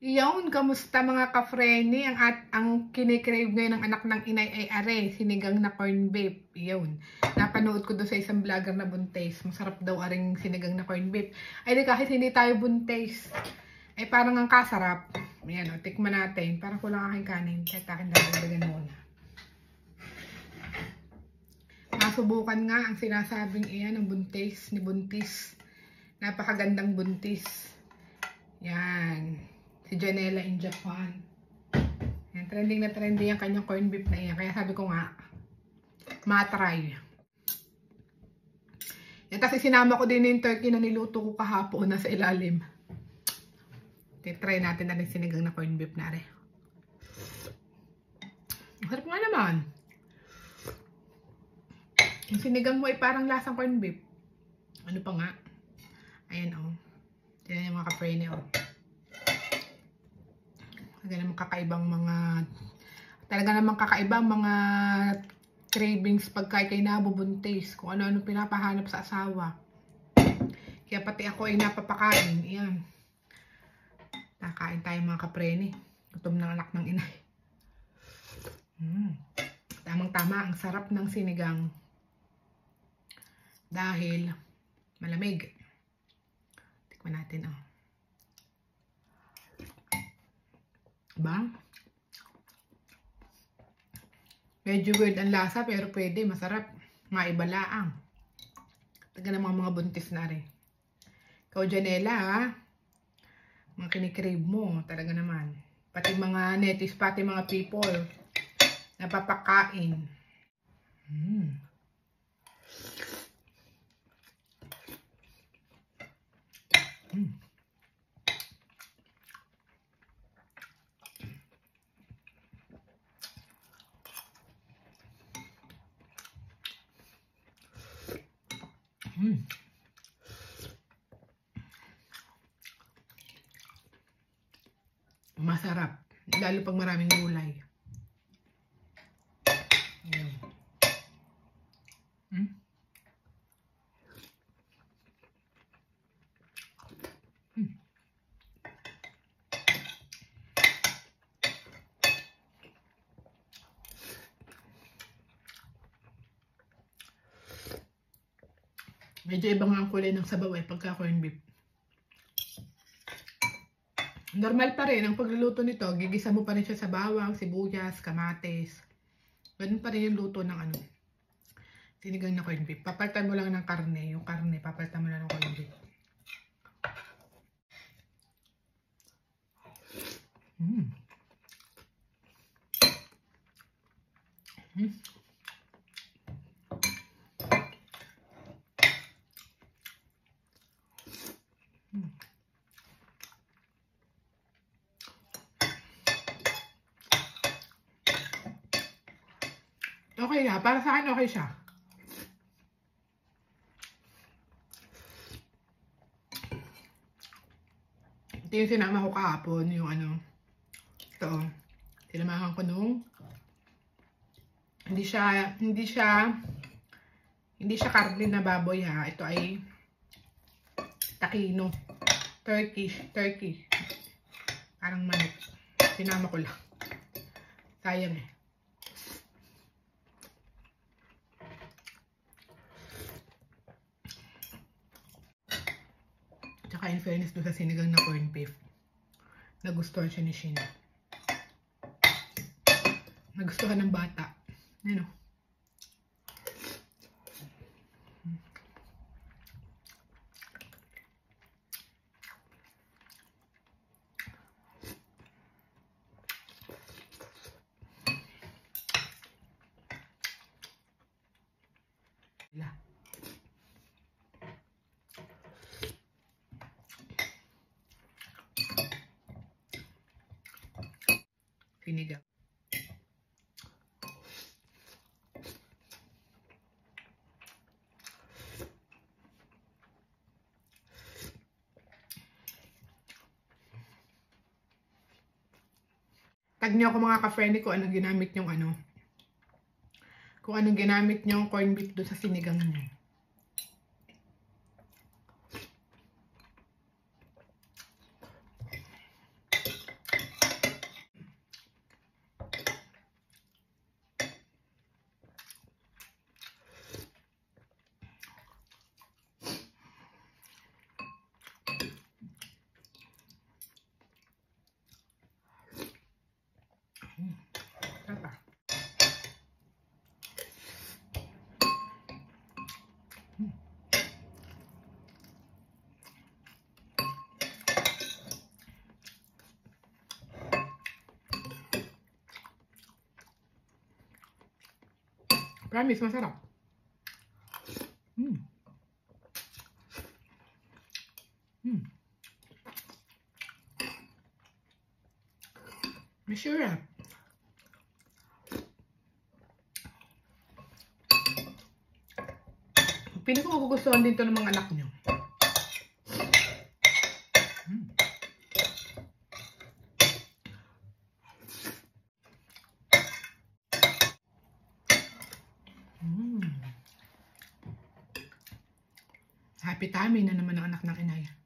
Iyon, kamusta mga ka-freni? Ang kinikrave ngayon ng anak ng inay ay are, sinigang na corn beef. Iyon. Napanood ko doon sa isang vlogger na buntes. Masarap daw aring sinigang na corn beef. Ay di kahit hindi tayo buntes, ay parang ang kasarap. Ayan o, tikman natin. Parang kulang aking kanin. Kahit akin dadagdagan muna. Nasubukan nga ang sinasabing iyan ng buntis, ni buntis. Napakagandang buntis. Yan. Si Janela in Japan. Yan, trending na trending ang kanyang corn beef na iyan. Kaya sabi ko nga, matry. Yan, kasi sinama ko din yung turkey na niluto ko kahapon na sa ilalim. Try natin na rin sinigang na corn beef na rin. Sarap nga naman. Yung sinigang mo ay parang lasang corn beef. Ano pa nga? Ayan o. Tignan yung mga ka-freni o. Talaga namang kakaibang mga cravings pagka kay nabubuntis, kung ano-ano pinapahanap sa asawa. Kaya pati ako ay napapakain. Iyan. Nakain tayo mga kapreni. Gutom ng anak ng inay. Tamang-tama ang sarap ng sinigang. Dahil malamig. Tikman natin oh. Diba? Medyo weird ang lasa pero pwede, masarap. Maibalaang. Taga namang mga buntis na rin. Ikaw, Janela, ha? Mga kinikrave mo, talaga naman. Pati mga netis, pati mga people, napapakain. Masarap. Lalo pag maraming gulay. Medyo ibang ang kulay ng sabaw ay pagka corn beef. Normal pa rin ang pagluluto nito. Gigisa mo pa rin siya sa bawang, sibuyas, kamatis. Ganun pa rin yung luto ng ano, sinigang na corn beef. Papalitan mo lang ng karne. Yung karne, papalitan mo lang ng corn beef. Okay na. Para sa akin, okay siya. Ito yung sinama ko kahapon. Yung ano. Ito. Sinamahan ko nung hindi siya karne na baboy ha. Ito ay takino. Turkey. Parang manok. Sinama ko lang. Sayang eh. Tsaka in fairness doon sa sinigang na corn beef, nagustuhan siya ni Shin. Nagustuhan ng bata. Ano? Sinigang. Tag niyo ako mga ka-friendly kung anong ginamit nyong ano. Kung anong ginamit nyong corn beef doon sa sinigang niyo. Promise, masarap. Masarap. Pili ko magugustuhan din to ng mga anak nyo. Happy tummy na naman ang anak ng inay.